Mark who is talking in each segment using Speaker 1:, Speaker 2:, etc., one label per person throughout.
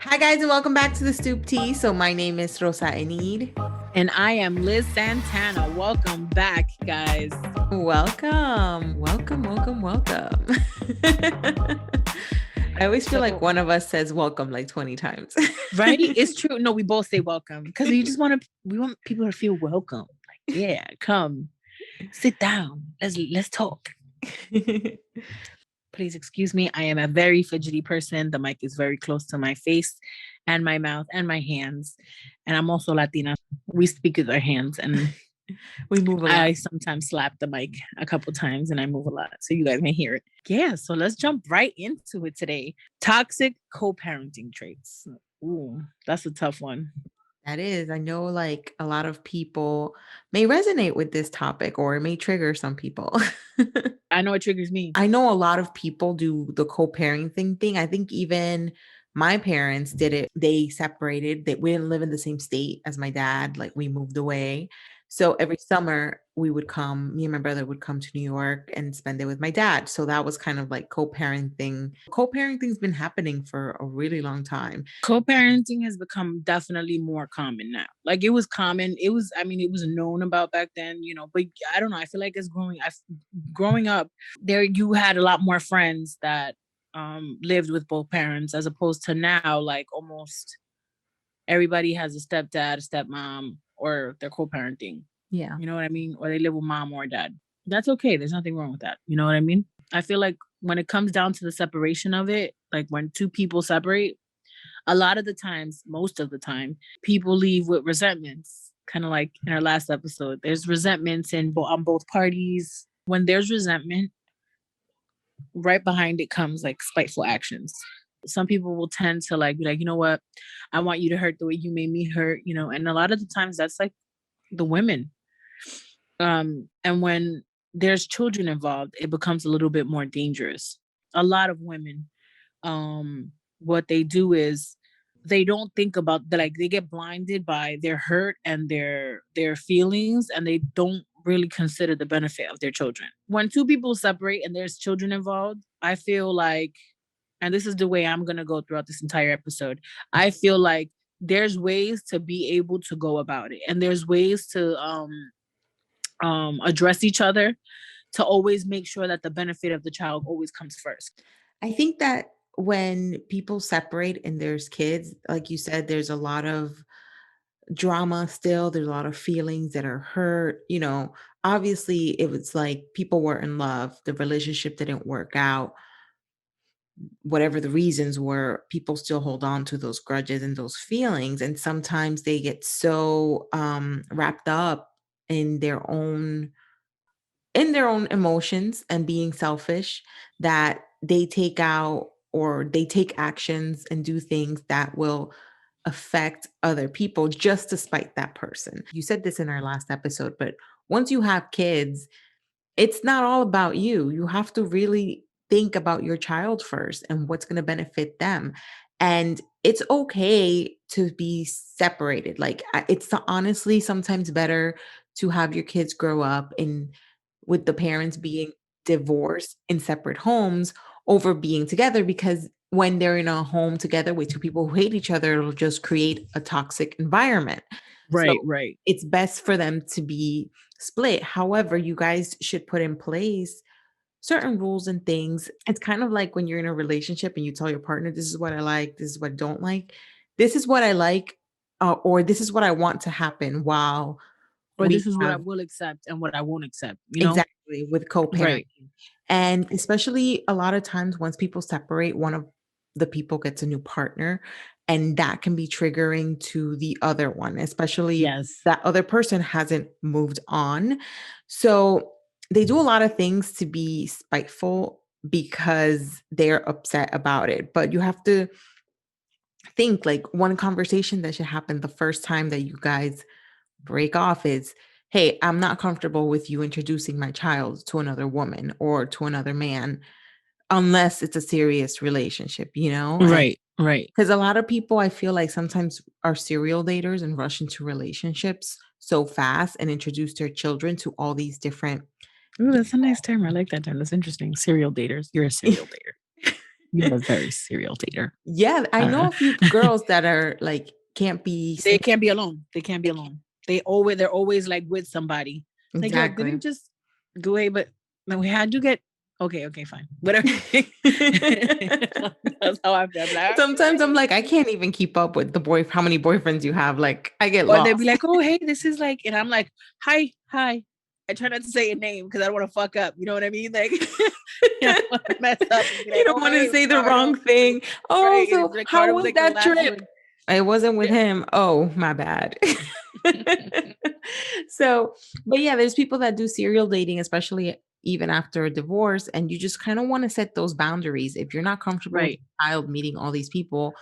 Speaker 1: Hi guys, and welcome back to the Stoop Tea. So my name is Rosa Enid.
Speaker 2: And I am Liz Santana. Welcome back, guys.
Speaker 1: Welcome. I always feel like one of us says welcome like 20 times.
Speaker 2: Right? It's true. No, we both say welcome because we want people to feel welcome. Like, yeah, come, sit down. Let's talk. Please excuse me. I am a very fidgety person. The mic is very close to my face and my mouth and my hands. And I'm also Latina. We speak with our hands and
Speaker 1: we move a lot.
Speaker 2: I sometimes slap the mic a couple times and I move a lot. So you guys may hear it. Yeah. So let's jump right into it today. Toxic co-parenting traits. Ooh, that's a tough one.
Speaker 1: That is. I know like a lot of people may resonate with this topic or it may trigger some people.
Speaker 2: I know it triggers me.
Speaker 1: I know a lot of people do the co-parenting thing. I think even my parents did it. They separated. We didn't live in the same state as my dad. Like we moved away. So every summer me and my brother would come to New York and spend it with my dad. So that was kind of like co-parenting. Co-parenting's been happening for a really long time.
Speaker 2: Co-parenting has become definitely more common now. Like it was common. It was known about back then, but I don't know. I feel like growing up, there you had a lot more friends that lived with both parents as opposed to now, like almost everybody has a stepdad, a stepmom, or they're co-parenting.
Speaker 1: Yeah.
Speaker 2: You know what I mean? Or they live with mom or dad. That's okay. There's nothing wrong with that. You know what I mean? I feel like when it comes down to the separation of it, like when two people separate, a lot of the times, most of the time, people leave with resentments. Kind of like in our last episode, there's resentments on both parties. When there's resentment, right behind it comes like spiteful actions. Some people will tend to be like, you know what, I want you to hurt the way you made me hurt, and a lot of the times that's like the women. And when there's children involved, it becomes a little bit more dangerous. A lot of women, what they do is they don't think about they get blinded by their hurt and their feelings, and they don't really consider the benefit of their children. When two people separate and there's children involved, I feel like, and this is the way I'm going to go throughout this entire episode, I feel like there's ways to be able to go about it, and there's ways to address each other to always make sure that the benefit of the child always comes first.
Speaker 1: I think that when people separate and there's kids, like you said, there's a lot of drama still. There's a lot of feelings that are hurt. Obviously, it was like people were in love, the relationship didn't work out. Whatever the reasons were, people still hold on to those grudges and those feelings. And sometimes they get so wrapped up in their own emotions and being selfish that they take out or they take actions and do things that will affect other people just to spite that person. You said this in our last episode, but once you have kids, it's not all about you. You have to really think about your child first and what's going to benefit them. And it's okay to be separated. Like it's honestly sometimes better to have your kids grow up with the parents being divorced in separate homes over being together, because when they're in a home together with two people who hate each other, it'll just create a toxic environment.
Speaker 2: Right,
Speaker 1: So
Speaker 2: right.
Speaker 1: it's best for them to be split. However, you guys should put in place certain rules and things. It's kind of like when you're in a relationship and you tell your partner, this is what I like, this is what I don't like, this is what I like, or this is what I want to happen while
Speaker 2: Or
Speaker 1: we
Speaker 2: this is what I
Speaker 1: have
Speaker 2: will accept and what I won't accept,
Speaker 1: exactly with co-parenting.
Speaker 2: Right.
Speaker 1: And especially a lot of times once people separate, one of the people gets a new partner, and that can be triggering to the other one, especially if
Speaker 2: Yes.
Speaker 1: that other person hasn't moved on. So they do a lot of things to be spiteful because they're upset about it. But you have to think like one conversation that should happen the first time that you guys break off is, hey, I'm not comfortable with you introducing my child to another woman or to another man unless it's a serious relationship,
Speaker 2: Right, right.
Speaker 1: Because a lot of people, I feel like sometimes are serial daters and rush into relationships so fast and introduce their children to all these different
Speaker 2: Ooh, that's a nice term. I like that term. That's interesting. Serial daters. You're a serial dater. You're a very serial dater.
Speaker 1: Yeah, I know
Speaker 2: Uh,
Speaker 1: a few girls that are like can't be
Speaker 2: they
Speaker 1: single.
Speaker 2: can't be alone. They can't be alone. They're always like with somebody. It's like, yo,
Speaker 1: Exactly.
Speaker 2: didn't just go away, but no, we had to get okay, fine. Whatever. That's how I feel. I'm like, all
Speaker 1: Sometimes I'm like, I
Speaker 2: right.
Speaker 1: can't even keep up with the boy how many boyfriends you have. Like, I get
Speaker 2: Or they'd be
Speaker 1: lost.
Speaker 2: like, oh, hey, this is like, and I'm like, hi, hi. I try not to say a name because I don't want to fuck up. You know what I mean? Like, I don't want to mess up and be
Speaker 1: You
Speaker 2: like,
Speaker 1: don't
Speaker 2: oh,
Speaker 1: want to
Speaker 2: hey,
Speaker 1: say the
Speaker 2: Ricardo.
Speaker 1: wrong thing. Oh,
Speaker 2: Right. And
Speaker 1: so how
Speaker 2: Ricardo was
Speaker 1: was
Speaker 2: like the
Speaker 1: that
Speaker 2: last
Speaker 1: trip?
Speaker 2: one.
Speaker 1: It wasn't with
Speaker 2: Yeah.
Speaker 1: him. Oh, my bad. So, but yeah, there's people that do serial dating, especially even after a divorce, and you just kind of want to set those boundaries. If you're not comfortable with
Speaker 2: Right.
Speaker 1: your child meeting all these people,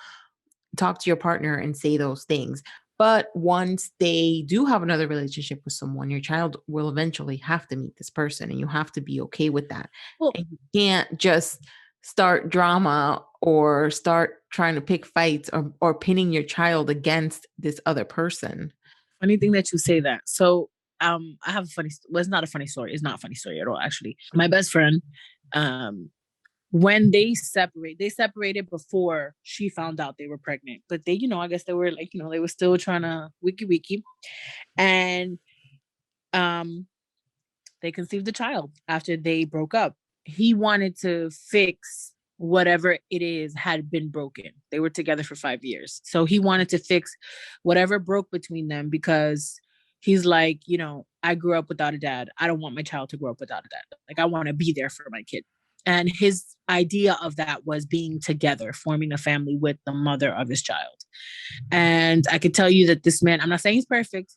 Speaker 1: talk to your partner and say those things. But once they do have another relationship with someone, your child will eventually have to meet this person and you have to be okay with that.
Speaker 2: Well,
Speaker 1: And you can't just start drama or start trying to pick fights or pinning your child against this other person.
Speaker 2: funny thing that you say that. So, I have a funny, well, it's not a funny story. It's not a funny story at all, actually. My best friend, um, when they separated before she found out they were pregnant. But they, I guess they were like, they were still trying to wiki wiki. And um they conceived a child after they broke up. He wanted to fix whatever it is had been broken. They were together for 5 years. So he wanted to fix whatever broke between them because he's like, I grew up without a dad. I don't want my child to grow up without a dad. Like, I want to be there for my kid. And his idea of that was being together, forming a family with the mother of his child. And I could tell you that this man, I'm not saying he's perfect,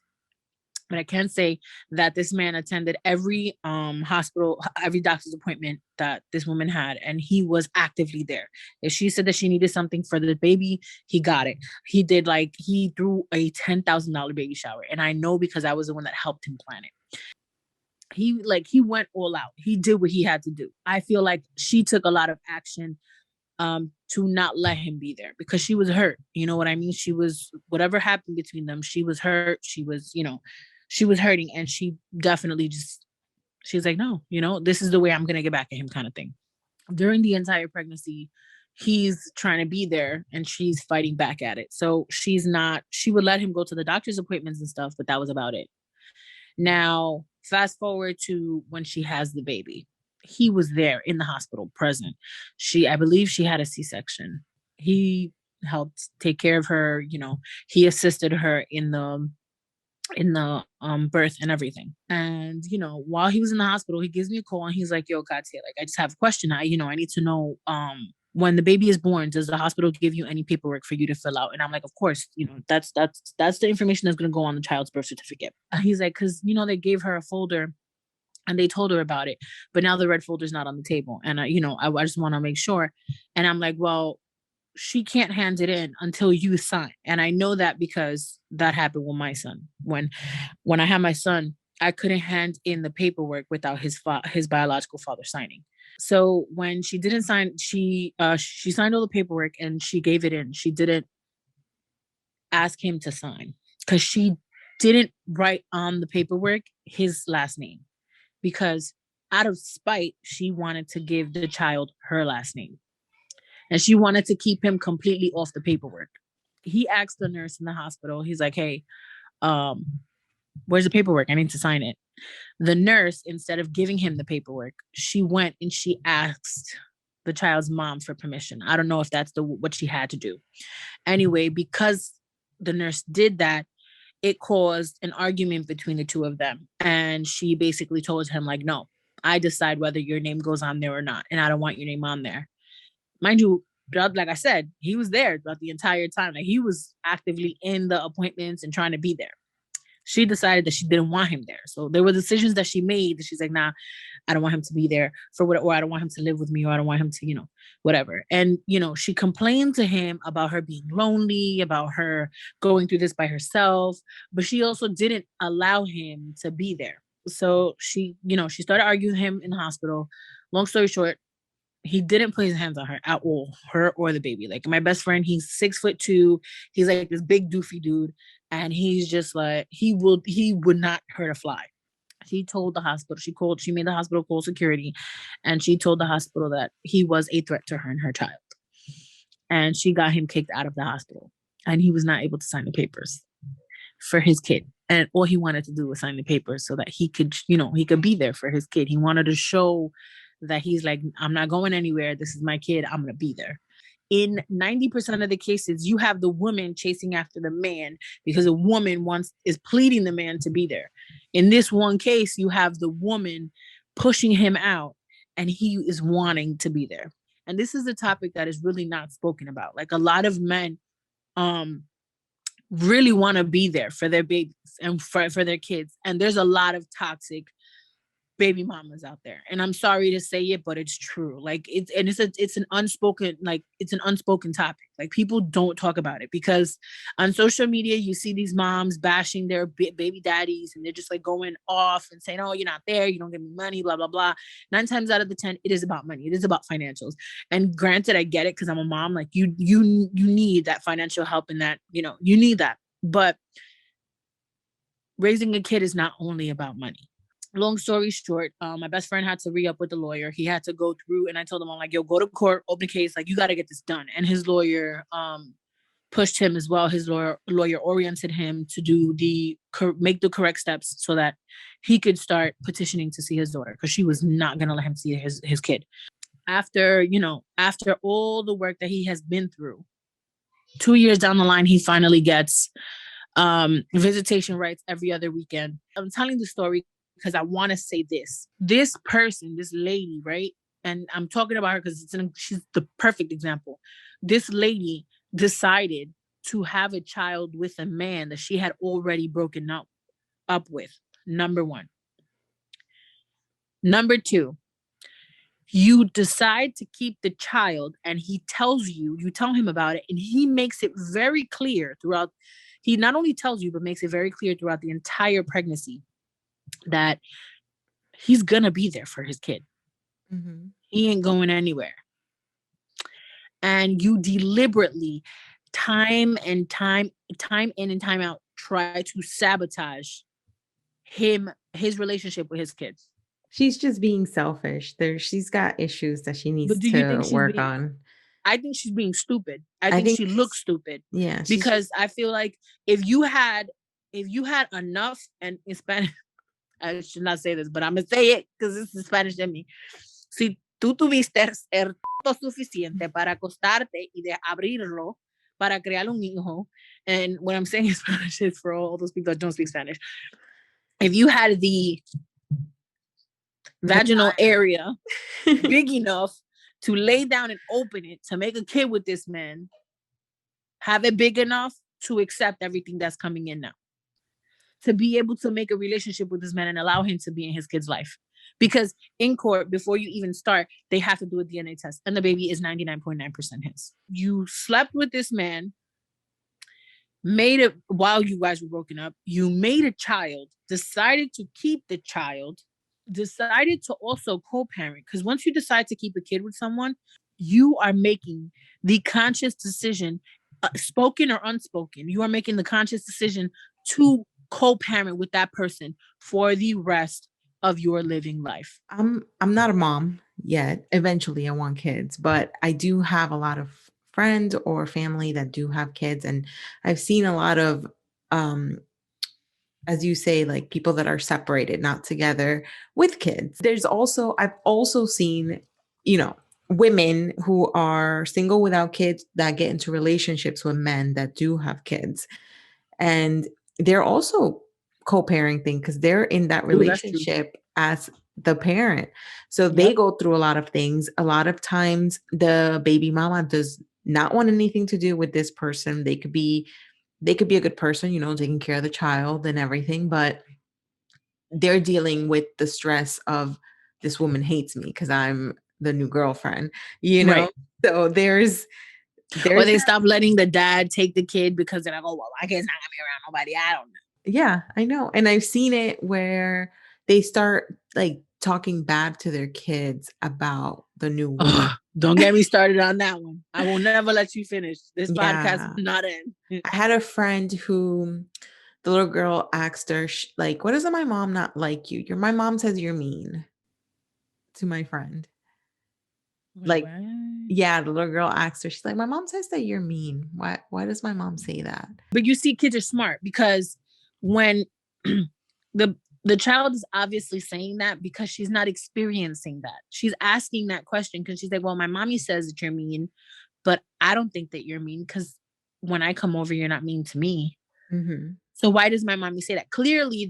Speaker 2: but I can say that this man attended every hospital, every doctor's appointment that this woman had, and he was actively there. If she said that she needed something for the baby, he got it. He threw a $10,000 baby shower, and I know because I was the one that helped him plan it. He went all out. He did what he had to do. I feel like she took a lot of action to not let him be there because she was hurt. You know what I mean? She was, whatever happened between them, she was hurt. She was hurting, and she definitely just, she's like, no, this is the way I'm going to get back at him, kind of thing. During the entire pregnancy, he's trying to be there and she's fighting back at it. So she would let him go to the doctor's appointments and stuff, but that was about it. Now, fast forward to when she has the baby. He was there in the hospital, present. I believe she had a C-section. He helped take care of her, he assisted her in the birth and everything. And while he was in the hospital, he gives me a call and he's like, yo, Katya, like, I just have a question. I need to know, when the baby is born, does the hospital give you any paperwork for you to fill out? And I'm like, of course, that's the information that's going to go on the child's birth certificate. And he's like, because they gave her a folder and they told her about it, but now the red folder is not on the table. And I just want to make sure. And I'm like, well, she can't hand it in until you sign. And I know that because that happened with my son. When I had my son, I couldn't hand in the paperwork without his biological father signing. So when she didn't sign, she signed all the paperwork and she gave it in. She didn't ask him to sign because she didn't write on the paperwork his last name, because out of spite, she wanted to give the child her last name. And she wanted to keep him completely off the paperwork. He asked the nurse in the hospital, he's like, hey, um, where's the paperwork? I need to sign it. The nurse, instead of giving him the paperwork, she went and she asked the child's mom for permission. I don't know if that's what she had to do. Anyway, because the nurse did that, it caused an argument between the two of them. And she basically told him, like, no, I decide whether your name goes on there or not. And I don't want your name on there. Mind you, like I said, he was there throughout the entire time. Like, he was actively in the appointments and trying to be there. She decided that she didn't want him there. So there were decisions that she made that she's like, nah, I don't want him to be there for what, or I don't want him to live with me, or I don't want him to, whatever. And, she complained to him about her being lonely, about her going through this by herself, but she also didn't allow him to be there. So she started arguing with him in the hospital. Long story short, he didn't place his hands on her at all, her or the baby. Like, my best friend, he's 6'2". He's like this big doofy dude. And he's just like, he would not hurt a fly. She told the hospital, she made the hospital call security, and she told the hospital that he was a threat to her and her child. and she got him kicked out of the hospital, and he was not able to sign the papers for his kid. And all he wanted to do was sign the papers so that he could, he could be there for his kid. He wanted to show that he's like, I'm not going anywhere. This is my kid. I'm going to be there. In 90% of the cases, you have the woman chasing after the man because a woman is pleading the man to be there. In this one case, you have the woman pushing him out and he is wanting to be there. And this is a topic that is really not spoken about. Like, a lot of men really want to be there for their babies and for their kids. And there's a lot of toxic baby mamas out there. And I'm sorry to say it, but it's true. Like, it's an unspoken topic. Like, people don't talk about it because on social media, you see these moms bashing their baby daddies, and they're just like going off and saying, oh, you're not there. You don't give me money, blah, blah, blah. 9 times out of the 10, it is about money. It is about financials. And granted, I get it because I'm a mom. Like, you need that financial help and that, you need that. But raising a kid is not only about money. Long story short, my best friend had to re-up with the lawyer. He had to go through, and I told him, I'm like, yo, go to court, open a case. Like, you got to get this done. And his lawyer pushed him as well. His lawyer oriented him to make the correct steps so that he could start petitioning to see his daughter, because she was not going to let him see his kid. After all the work that he has been through, 2 years down the line, he finally gets visitation rights every other weekend. I'm telling the story because I want to say this person, this lady, right? And I'm talking about her because she's the perfect example. This lady decided to have a child with a man that she had already broken up with. Number one. Number two, you decide to keep the child, and he tells you tell him about it, and he makes it very clear throughout. He not only tells you, but makes it very clear throughout the entire pregnancy that he's gonna be there for his kid. Mm-hmm. He ain't going anywhere. And you deliberately, time in and time out, try to sabotage his relationship with his kids.
Speaker 1: She's just being selfish. She's got issues that she needs
Speaker 2: But do you
Speaker 1: to
Speaker 2: think
Speaker 1: work on.
Speaker 2: I think she's being stupid. I think she looks stupid.
Speaker 1: Yeah.
Speaker 2: Because I feel like if you had enough, and in Spanish, I should not say this, but I'm gonna say it because this is Spanish in me. Si tú tuviste el suficiente para acostarte y de abrirlo para crear un hijo, and what I'm saying in Spanish is for all those people that don't speak Spanish. If you had the vaginal area big enough to lay down and open it to make a kid with this man, have it big enough to accept everything that's coming in now, to be able to make a relationship with this man and allow him to be in his kid's life. Because in court, before you even start, they have to do a DNA test, and the baby is 99.9% his. You slept with this man, made it while you guys were broken up. You made a child, decided to keep the child, decided to also co-parent. Because once you decide to keep a kid with someone, you are making the conscious decision, spoken or unspoken, you are making the conscious decision to co-parent with that person for the rest of your living life.
Speaker 1: I'm not a mom yet. Eventually I want kids, but I do have a lot of friends or family that do have kids, and I've seen a lot of as you say, like people that are separated, not together with kids. I've also seen, women who are single without kids that get into relationships with men that do have kids. And they're also co-parenting because they're in that relationship as the parent. So they go through a lot of things. A lot of times the baby mama does not want anything to do with this person. They could be a good person, taking care of the child and everything, but they're dealing with the stress of this woman hates me because I'm the new girlfriend,
Speaker 2: Right.
Speaker 1: So there's
Speaker 2: or they stop letting the dad take the kid because they're like, oh, well, I guess not gonna be around nobody. I don't know.
Speaker 1: Yeah, I know. And I've seen it where they start like talking bad to their kids about the new woman.
Speaker 2: Don't get me started on that one. I will never let you finish. This podcast will not end.
Speaker 1: I had a friend who the little girl asked her, like, what does my mom not like you? My mom says you're mean, to my friend.
Speaker 2: Wait,
Speaker 1: Like,
Speaker 2: what?
Speaker 1: yeah, the little girl asked her, she's like, "My mom says that you're mean. Why does my mom say that?"
Speaker 2: But you see, kids are smart because when the the child is obviously saying that because she's not experiencing that. She's asking that question because she's like, "Well, my mommy says that you're mean, but I don't think that you're mean because when I come over, you're not mean to me.
Speaker 1: Mhm.
Speaker 2: So why does my mommy say that?" Clearly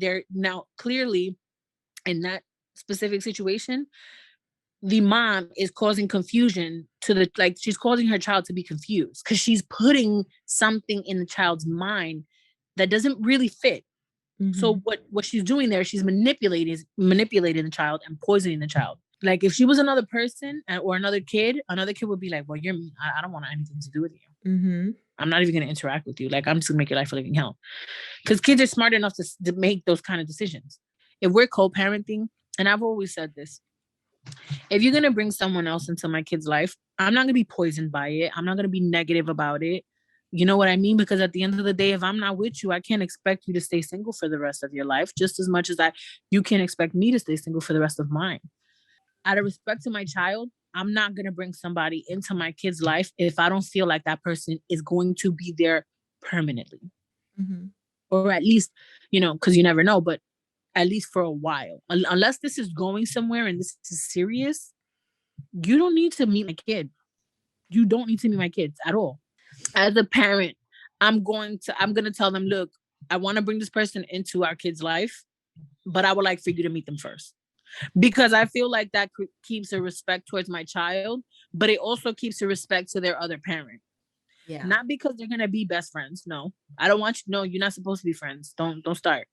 Speaker 2: in that specific situation, the mom is causing confusion to the like she's causing her child to be confused because she's putting something in the child's mind that doesn't really fit. So
Speaker 1: Mhm.
Speaker 2: what she's doing there, she's manipulating the child and poisoning the child. Like if she was another person or another kid would be like, "Well, you're mean. I don't want anything to do with you.
Speaker 1: Mhm.
Speaker 2: I'm not even going to interact with you. Like I'm just gonna make your life a living hell." Because kids are smart enough to make those kind of decisions. If we're co-parenting, and I've always said this, if you're gonna bring someone else into my kid's life, I'm not gonna be poisoned by it. I'm not gonna be negative about it. You know what I mean? Because at the end of the day, if I'm not with you, I can't expect you to stay single for the rest of your life, just as much as you can't expect me to stay single for the rest of mine. Out of respect to my child, I'm not gonna bring somebody into my kid's life if I don't feel like that person is going to be there permanently,
Speaker 1: Mhm.
Speaker 2: or at least, because you never know, but at least for a while. Unless this is going somewhere and this is serious, you don't need to meet my kid. You don't need to meet my kids at all. As a parent, I'm gonna tell them, look, I want to bring this person into our kid's life, but I would like for you to meet them first. Because I feel like that keeps a respect towards my child, but it also keeps a respect to their other parent.
Speaker 1: Yeah.
Speaker 2: Not because they're gonna be best friends. No, I don't want you. No, you're not supposed to be friends. Don't start.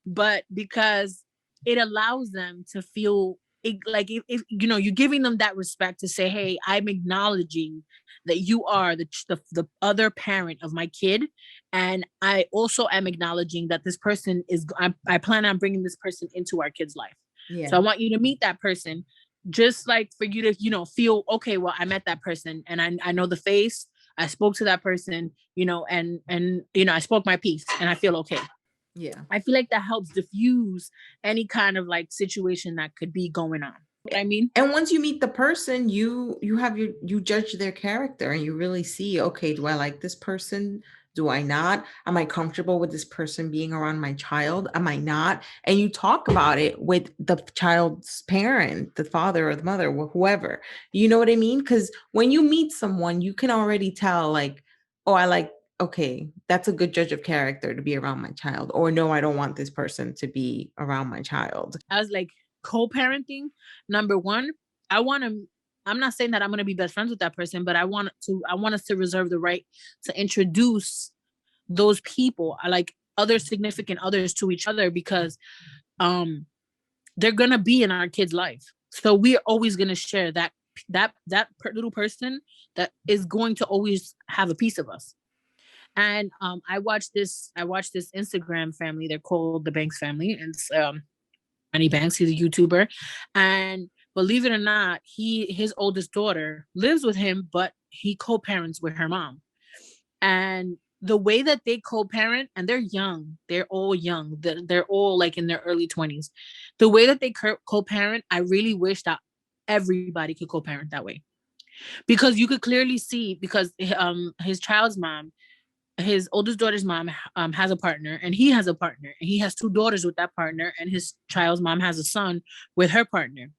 Speaker 2: But because it allows them to feel like if you're giving them that respect to say, hey, I'm acknowledging that you are the other parent of my kid, and I also am acknowledging that this person is. I plan on bringing this person into our kid's life. So I
Speaker 1: Yeah.
Speaker 2: want you to meet that person, just like for you to feel okay. Well, I met that person and I know the face. I spoke to that person, and I spoke my piece and I feel okay.
Speaker 1: Yeah.
Speaker 2: I feel like that helps diffuse any kind of like situation that could be going on. What I mean?
Speaker 1: And once you meet the person, you judge their character and you really see, okay, do I like this person? Do I not? Am I comfortable with this person being around my child? Am I not? And you talk about it with the child's parent, the father or the mother, whoever. You know what I mean? Because when you meet someone, you can already tell, like, oh, okay, that's a good judge of character to be around my child. Or no, I don't want this person to be around my child.
Speaker 2: As like co-parenting, number one, I want to. I'm not saying that I'm going to be best friends with that person, but I want us to reserve the right to introduce those people, like other significant others, to each other because um they're going to be in our kid's life. So we're always going to share little person that is going to always have a piece of us. And I watched this Instagram family. They're called the Banks family, and Annie Banks. He's a YouTuber, and believe it or not, his oldest daughter lives with him, but he co-parents with her mom. And the way that they co-parent, and they're young, they're all young, they're all like in their early 20s. The way that they co-parent, I really wish that everybody could co-parent that way, because you could clearly see, because his child's mom, his oldest daughter's mom, has a partner, and he has a partner, and he has two daughters with that partner, and his child's mom has a son with her partner.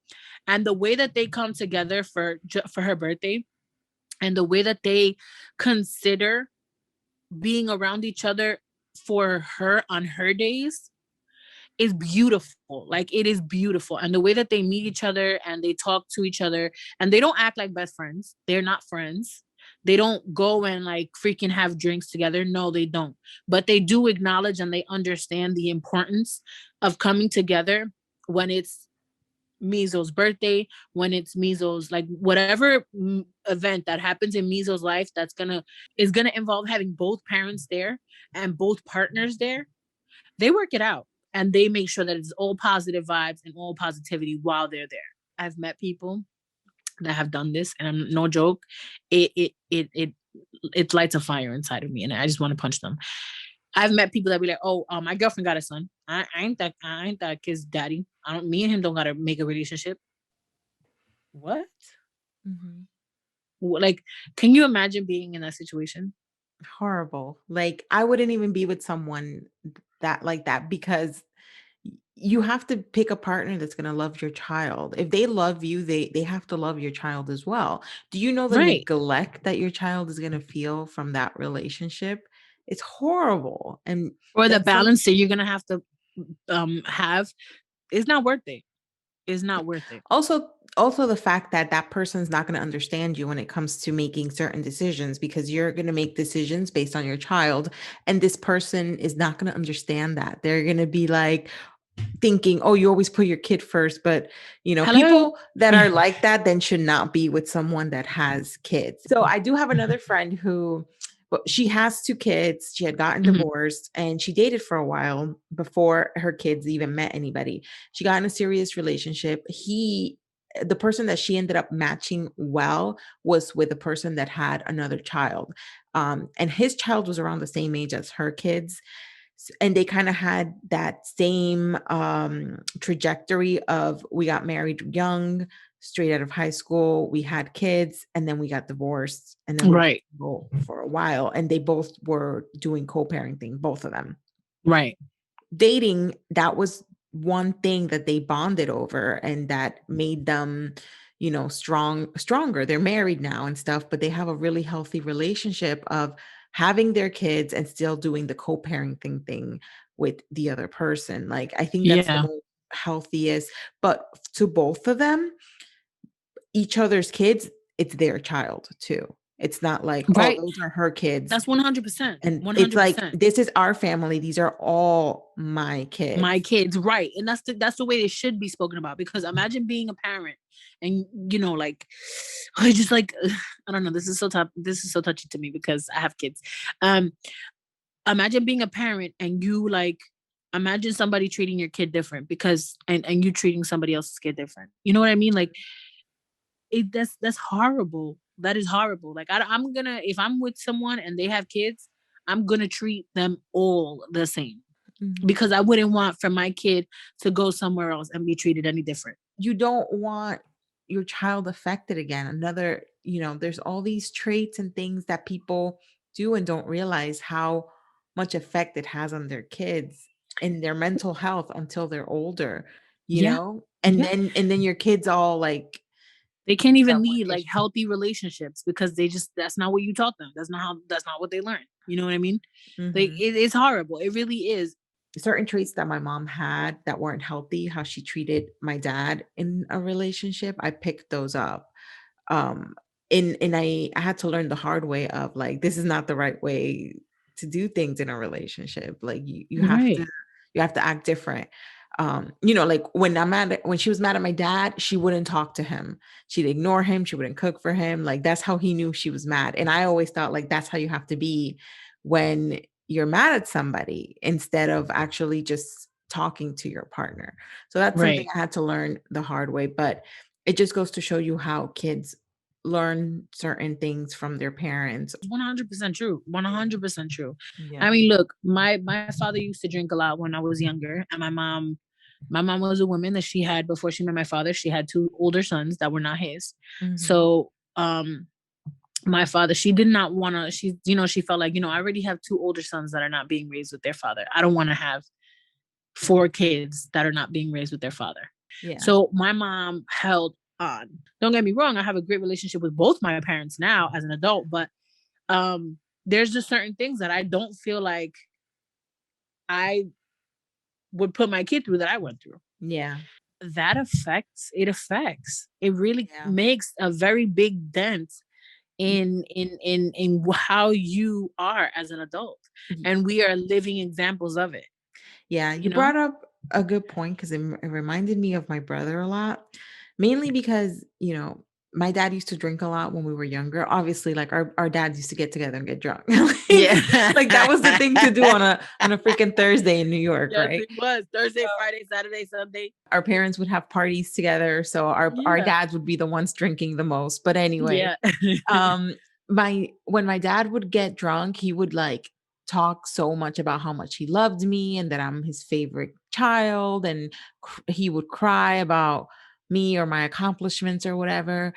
Speaker 2: And the way that they come together for her birthday, and the way that they consider being around each other for her on her days is beautiful. Like it is beautiful. And the way that they meet each other and they talk to each other, and they don't act like best friends. They're not friends. They don't go and like freaking have drinks together. No, they don't. But they do acknowledge and they understand the importance of coming together when it's Mizo's birthday, when it's Mizo's, like whatever event that happens in Mizo's life is gonna involve having both parents there and both partners there. They work it out and they make sure that it's all positive vibes and all positivity while they're there. I've met people that have done this, and I'm no joke. It lights a fire inside of me, and I just want to punch them. I've met people that be like, "Oh, my girlfriend got a son. I ain't that kid's daddy. I don't. Me and him don't gotta make a relationship." What?
Speaker 1: Mhm.
Speaker 2: Like, can you imagine being in that situation?
Speaker 1: Horrible. Like, I wouldn't even be with someone that like that because you have to pick a partner that's gonna love your child. If they love you, they have to love your child as well. Do you know the
Speaker 2: Right.
Speaker 1: neglect that your child is gonna feel from that relationship? It's horrible, and
Speaker 2: Or the
Speaker 1: that's some
Speaker 2: balance that you're gonna have to have, it's not worth it. It's not worth it.
Speaker 1: also the fact that that person's not gonna understand you when it comes to making certain decisions because you're gonna make decisions based on your child, and this person is not gonna understand that. They're gonna be like, thinking, "Oh, you always put your kid first," but,
Speaker 2: Hello?
Speaker 1: people that are like that then should not be with someone that has kids. So I do have another friend who well, she has 2 kids, she had gotten
Speaker 2: Mhm.
Speaker 1: divorced, and she dated for a while before her kids even met anybody. She got in a serious relationship. The person that she ended up matching well was with a person that had another child, and his child was around the same age as her kids, and they kind of had that same trajectory of we got married young, straight out of high school, we had kids, and then we got divorced, and then we were
Speaker 2: Right.
Speaker 1: single for a while, and they both were doing co-parenting, both of them.
Speaker 2: Right.
Speaker 1: Dating, that was one thing that they bonded over and that made them, stronger. They're married now and stuff, but they have a really healthy relationship of having their kids and still doing the co-parenting thing with the other person. Like, I think that's the
Speaker 2: Yeah.
Speaker 1: most healthiest, but to both of them, each other's kids, it's their child too. It's not like, oh,
Speaker 2: Right.
Speaker 1: those are her kids.
Speaker 2: That's 100%.
Speaker 1: And it's like,
Speaker 2: 100%.
Speaker 1: this is our family. These are all my
Speaker 2: My
Speaker 1: kids.
Speaker 2: kids, right. And that's the way it should be spoken about, because imagine being a parent and like I just like I don't know, this is so tough. This is so touchy to me because I have kids. Um Imagine being a parent and you like imagine somebody treating your kid different because and you treating somebody else's kid different. You know what I mean? Like that's horrible. That is horrible. Like I'm gonna if I'm with someone and they have kids, I'm gonna treat them all the same
Speaker 1: Mhm.
Speaker 2: because I wouldn't want for my kid to go somewhere else and be treated any different.
Speaker 1: You don't want your child affected again. There's all these traits and things that people do and don't realize how much effect it has on their kids and their mental health until they're older,
Speaker 2: Yeah.
Speaker 1: And
Speaker 2: Yeah.
Speaker 1: then your kids all like
Speaker 2: They can't
Speaker 1: have
Speaker 2: even
Speaker 1: more
Speaker 2: lead like
Speaker 1: issues.
Speaker 2: healthy relationships because they just that's not what you taught them. That's not what they learned. You know what I mean? Like
Speaker 1: Mhm.
Speaker 2: it's horrible. It really is.
Speaker 1: Certain traits that my mom had that weren't healthy, how she treated my dad in a relationship, I picked those up. Um, and I had to learn the hard way of like, this is not the right way to do things in a relationship. Like you have to
Speaker 2: Right.
Speaker 1: act different. Like when she was mad at my dad, she wouldn't talk to him. She'd ignore him. She wouldn't cook for him. Like that's how he knew she was mad. And I always thought like that's how you have to be when you're mad at somebody instead of actually just talking to your partner. So that's something
Speaker 2: Right.
Speaker 1: I had to learn the hard way. But it just goes to show you how kids learn certain things from their parents.
Speaker 2: 100% true.
Speaker 1: Yeah.
Speaker 2: 100% true.
Speaker 1: Yeah.
Speaker 2: I mean, look, my father used to drink a lot when I was younger, and my mom was a woman that she had before she met my father. She had two older sons that were not his.
Speaker 1: Mhm.
Speaker 2: So, my father, she did not want to. She felt like I already have two older sons that are not being raised with their father. I don't want to have four kids that are not being raised with their father.
Speaker 1: Yeah.
Speaker 2: So my mom held on. Don't get me wrong, I have a great relationship with both my parents now as an adult, but there's just certain things that I don't feel like I would put my kid through that I went through.
Speaker 1: Yeah.
Speaker 2: That affects. It really
Speaker 1: Yeah.
Speaker 2: makes a very big dent
Speaker 1: Y
Speaker 2: in how you are as an adult.
Speaker 1: y
Speaker 2: And we are living examples of it,
Speaker 1: Yeah,
Speaker 2: you
Speaker 1: you
Speaker 2: know?
Speaker 1: brought up a good point because it reminded me of my brother a lot, mainly because, my dad used to drink a lot when we were younger. Obviously, like our dads used to get together and get drunk.
Speaker 2: Yeah.
Speaker 1: Like that was the thing to do on a freaking Thursday in New York,
Speaker 2: Yes,
Speaker 1: right?
Speaker 2: it was Thursday, Friday, Saturday, Sunday.
Speaker 1: Our parents would have parties together, so our
Speaker 2: Yeah.
Speaker 1: dads would be the ones drinking the most. But anyway,
Speaker 2: Yeah.
Speaker 1: um, my when my dad would get drunk, he would like talk so much about how much he loved me and that I'm his favorite child, and he would cry about me or my accomplishments or whatever.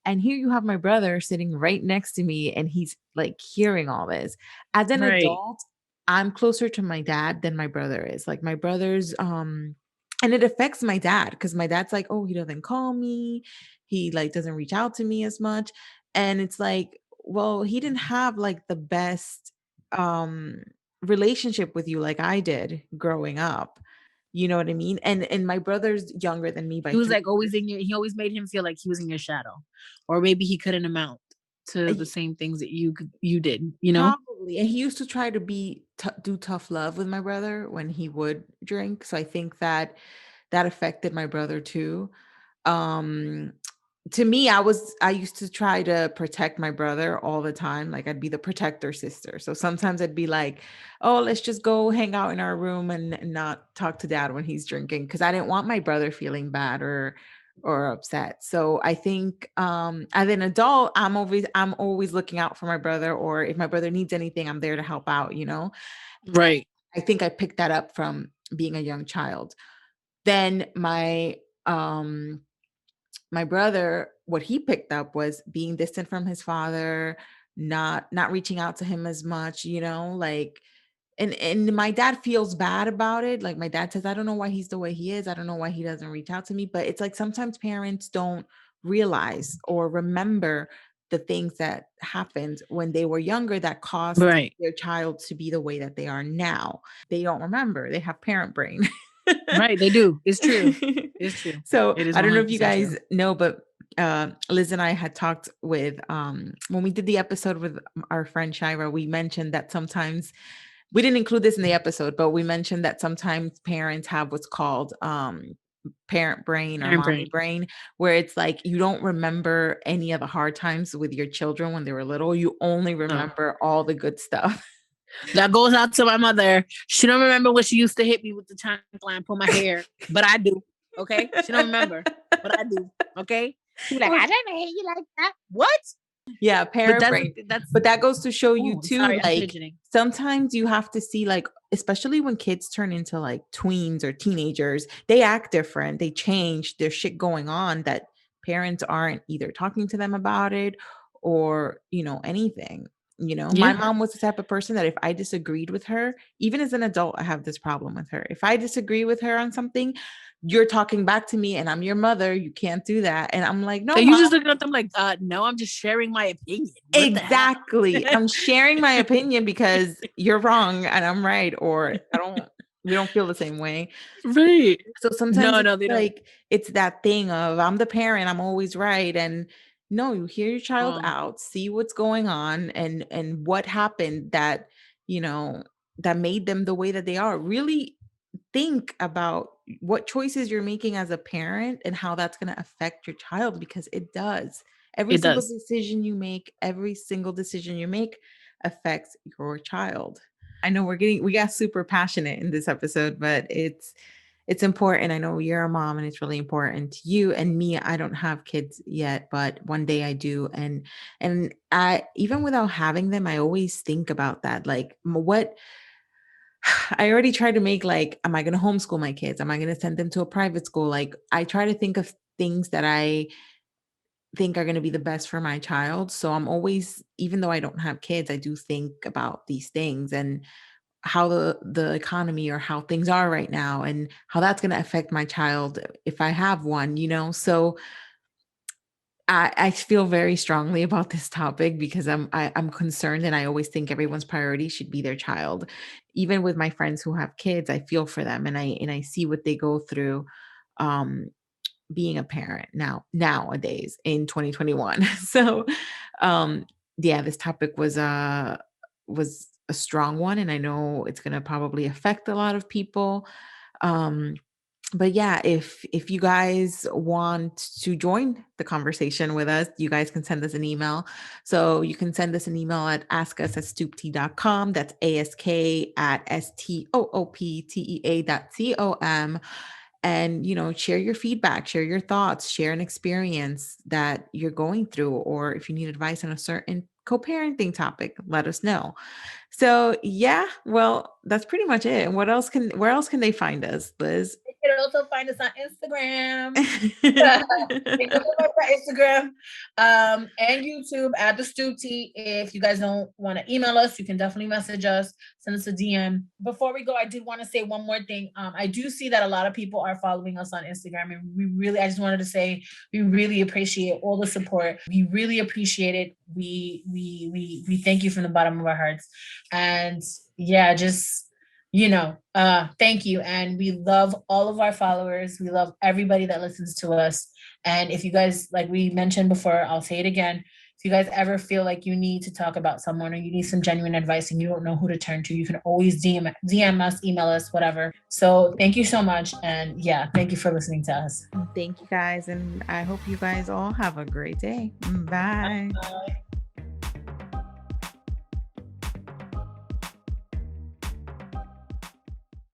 Speaker 1: And here you have my brother sitting right next to me and he's like hearing all this. As an
Speaker 2: Right.
Speaker 1: adult, I'm closer to my dad than my brother is. Like my brother's and it affects my dad because my dad's like, "Oh, he doesn't call me. He like doesn't reach out to me as much." And it's like, well, he didn't have like the best um relationship with you like I did growing up. You know what I mean? And my brother's younger than me by
Speaker 2: He was, like,
Speaker 1: 3
Speaker 2: always
Speaker 1: years.
Speaker 2: in your he always made him feel like he was in your shadow, or maybe he couldn't amount to the
Speaker 1: I
Speaker 2: same things that you did, you know?
Speaker 1: Probably, and he used to try to do tough love with my brother when he would drink, so I think that that affected my brother too. Um, to me, I used to try to protect my brother all the time, like, I'd be the protector sister, so sometimes I'd be like, "Oh, let's just go hang out in our room and not talk to dad when he's drinking," because I didn't want my brother feeling bad or upset. So I think as an adult, I'm always looking out for my brother, or if my brother needs anything, I'm there to help out, you know?
Speaker 2: Right.
Speaker 1: I think I picked that up from being a young child. Then my brother, what he picked up was being distant from his father, not reaching out to him as much, you know, like and my dad feels bad about it. Like my dad says, I don't know why he's the way he is. I don't know why he doesn't reach out to me. But it's like sometimes parents don't realize or remember the things that happened when they were younger that caused
Speaker 2: Right.
Speaker 1: their child to be the way that they are now. They don't remember. They have parent brain.
Speaker 2: Right, they do. It's true. It's true.
Speaker 1: So
Speaker 2: It is
Speaker 1: I don't know if you
Speaker 2: 100% true.
Speaker 1: guys know, but Liz and I had talked with when we did the episode with our friend Shira, we mentioned that sometimes we didn't include this in the episode, but we mentioned that sometimes parents have what's called parent brain or
Speaker 2: Parent
Speaker 1: mommy
Speaker 2: brain.
Speaker 1: brain, where it's like you don't remember any of the hard times with your children when they were little. You only
Speaker 2: No.
Speaker 1: remember all the good stuff.
Speaker 2: That goes out to my mother. She don't remember when she used to hit me with the chancla and pull my hair, but I do. Okay? She don't remember, but I do. Okay? She be like, I never hit you like that. What?
Speaker 1: Yeah,
Speaker 2: But
Speaker 1: parent
Speaker 2: that's
Speaker 1: brain.
Speaker 2: that's
Speaker 1: But that goes to show you
Speaker 2: oh, I'm
Speaker 1: too,
Speaker 2: sorry, I'm
Speaker 1: like
Speaker 2: fidgeting.
Speaker 1: sometimes you have to see like, especially when kids turn into like tweens or teenagers, they act different. They change. There's shit going on that parents aren't either talking to them about it or, you know, anything. You know, my
Speaker 2: Yeah.
Speaker 1: mom was the type of person that if I disagreed with her, even as an adult, I have this problem with her. If I disagree with her on something, you're talking back to me and I'm your mother. You can't do that. And I'm like, no,
Speaker 2: And you
Speaker 1: mom.
Speaker 2: just looking at them like, no, I'm just sharing my opinion. What the hell?
Speaker 1: Exactly. I'm sharing my opinion because you're wrong and I'm right, or I don't we don't feel the same way.
Speaker 2: Right.
Speaker 1: So sometimes
Speaker 2: No,
Speaker 1: it's
Speaker 2: no, they don't.
Speaker 1: like it's that thing of I'm the parent, I'm always right. And no, you hear your child
Speaker 2: Wrong.
Speaker 1: out, see what's going on and what happened that, you know, that made them the way that they are. Really think about what choices you're making as a parent and how that's going to affect your child because it does. Every
Speaker 2: It
Speaker 1: single
Speaker 2: does.
Speaker 1: decision you make, every single decision you make affects your child. I know we got super passionate in this episode, but it's important. I know you're a mom and it's really important to you and me. I don't have kids yet, but one day I do. And I even without having them, I always think about that. Like what I already tried to make like, am I going to homeschool my kids? Am I going to send them to a private school? Like, I try to think of things that I think are going to be the best for my child. So I'm always, even though I don't have kids, I do think about these things and how the economy or how things are right now and how that's going to affect my child if I have one, you know? So I feel very strongly about this topic because I'm concerned and I always think everyone's priority should be their child. Even with my friends who have kids, I feel for them and I see what they go through um being a parent nowadays in 2021. So um yeah, this topic was a strong one and I know it's going to probably affect a lot of people. Um but yeah, if you guys want to join the conversation with us, you guys can send us an email. So you can send us an email at askus@stooptea.com. That's ask@stooptea.com. And you know, share your feedback, share your thoughts, share an experience that you're going through, or if you need advice on a certain co-parenting topic, let us know. So yeah, well, that's pretty much it. Where else can they find us, Liz?
Speaker 2: can also find us on Instagram. You can look our Instagram and YouTube at the Stoop Tea. If you guys don't want to email us, you can definitely message us, send us a DM. Before we go, I did want to say one more thing. I do see that a lot of people are following us on Instagram, and I just wanted to say we really appreciate all the support. We really appreciate it. We thank you from the bottom of our hearts. And yeah, just thank you. And we love all of our followers. We love everybody that listens to us. And if you guys, like we mentioned before, I'll say it again. If you guys ever feel like you need to talk about someone or you need some genuine advice and you don't know who to turn to, you can always DM us, email us, whatever. So thank you so much. And yeah, thank you for listening to us.
Speaker 1: Thank you guys. And I hope you guys all have a great day. Bye.
Speaker 2: Bye.